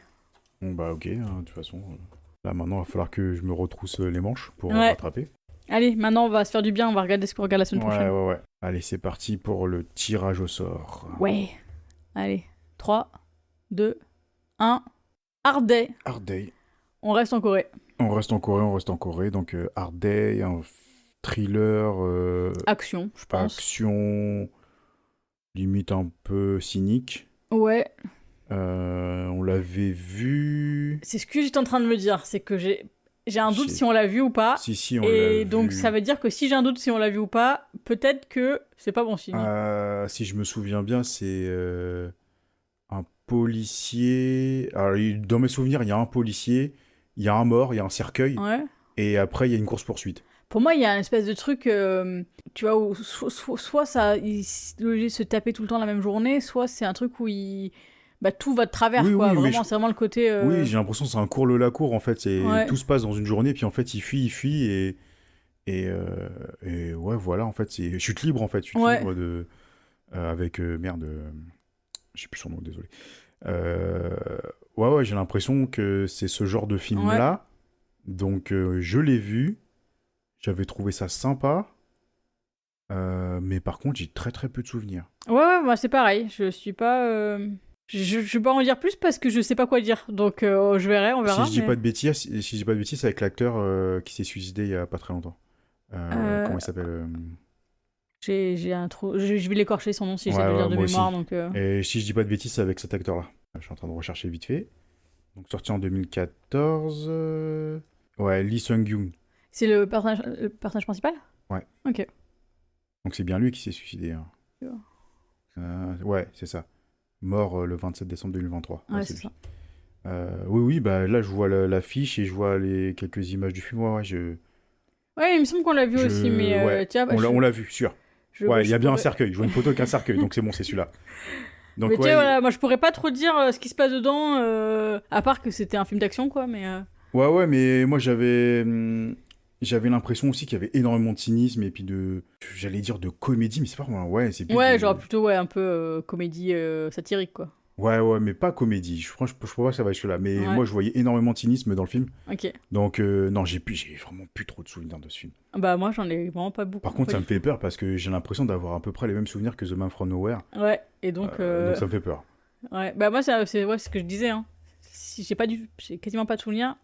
Bon, bah ok, hein, de toute façon. Là, maintenant, il va falloir que je me retrousse les manches pour Ouais. rattraper. Allez, maintenant on va se faire du bien, on va regarder ce qu'on regarde la semaine prochaine. Ouais. Allez, c'est parti pour le tirage au sort. Ouais. Allez, 3, 2, 1. Hard Day. Hard Day. On reste en Corée. On reste en Corée. Donc, Hard Day, un thriller... Action, je pense. action... limite un peu cynique. Ouais. On l'avait vu... C'est ce que j'étais en train de me dire, c'est que j'ai un doute J'ai- si on l'a vu ou pas. Si, on l'a Et vu. donc ça veut dire que si j'ai un doute si on l'a vu ou pas, peut-être que c'est pas bon signe. Si je me souviens bien, c'est un policier. Alors, dans mes souvenirs, il y a un policier, il y a un mort, il y a un cercueil, Ouais. et après, il y a une course-poursuite. Pour moi, il y a une espèce de truc, tu vois, où soit ça, il est obligé de se taper tout le temps la même journée, soit c'est un truc où tout va de travers, Oui, quoi. oui, Vraiment, je- c'est vraiment le côté... Oui, j'ai l'impression que c'est un cours-le-la-cour, en fait. Ouais. Tout se passe dans une journée, puis en fait, il fuit, et ouais, voilà, en fait, c'est chute libre, en fait. Chute Ouais. libre de... avec... merde... je sais plus son nom, désolé. Ouais, j'ai l'impression que c'est ce genre de film-là. Donc, je l'ai vu. J'avais trouvé ça sympa. Mais par contre, j'ai très très peu de souvenirs. Ouais, moi c'est pareil, je suis pas... Je vais pas en dire plus parce que je sais pas quoi dire, donc je verrai, on verra. Si je dis mais- pas de bêtises, c'est avec l'acteur qui s'est suicidé il y a pas très longtemps. Comment il s'appelle J'ai un trou... Je vais l'écorcher son nom si j'ai Ouais, de le dire ouais, de moi mémoire, aussi. donc... Et si je dis pas de bêtises, c'est avec cet acteur-là. Je suis en train de rechercher vite fait. Donc sorti en 2014. Ouais, Lee Sung-yoon. C'est le personnage principal? Ouais. Ok. Donc c'est bien lui qui s'est suicidé. Hein. D'accord. Ouais, c'est ça. Mort le 27 décembre 2023. Ouais, c'est c'est lui. ça. Oui, bah là je vois l'affiche et je vois quelques images du film. Ouais, Ouais, il me semble qu'on l'a vu aussi, mais ouais, tiens, bah, on l'a vu, sûr. Ouais, il y a bien un cercueil. Je vois une photo avec un cercueil, donc c'est bon, c'est celui-là. Donc Mais tu sais, ouais, voilà, moi je pourrais pas trop dire ce qui se passe dedans, à part que c'était un film d'action, quoi, mais... ouais, mais moi j'avais l'impression aussi qu'il y avait énormément de cynisme et puis j'allais dire de comédie, mais c'est pas vraiment, ouais, c'est plus Ouais, genre plutôt, ouais, un peu comédie satirique, quoi. Ouais, mais pas comédie. Je crois pas que ça va être celui-là. Mais Ouais. moi, je voyais énormément de cynisme dans le film. Ok. Donc, non, j'ai vraiment plus trop de souvenirs de ce film. Bah moi j'en ai vraiment pas beaucoup. Par contre, Pas ça du me fait peur parce que j'ai l'impression d'avoir à peu près les mêmes souvenirs que The Man from Nowhere. tout. Ouais, et donc... Donc, ça me fait peur. Ouais, bah moi c'est ouais, ce que je disais, hein. Si j'ai quasiment pas de souvenirs,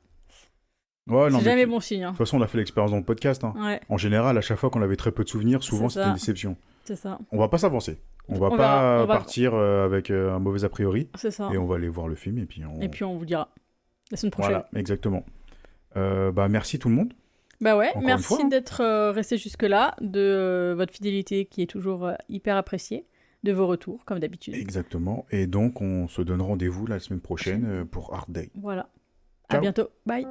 Ouais, non, c'est mais jamais de bon signe, hein. toute façon, on a fait l'expérience dans le podcast. Hein. Ouais, En général, à chaque fois qu'on avait très peu de souvenirs, souvent C'est c'était ça. une déception. c'est ça. On va pas s'avancer. On va On pas verra. On va- partir avec un mauvais a priori. C'est ça. Et on va aller voir le film et puis Et puis on vous dira la semaine prochaine. Voilà, exactement. Bah, merci tout le monde. Bah ouais, Encore une merci fois, hein. d'être resté jusque-là, de votre fidélité qui est toujours hyper appréciée, de vos retours, comme d'habitude. Exactement. Et donc, on se donne rendez-vous la semaine prochaine pour Hard Day. Voilà. À Ciao. bientôt. Bye.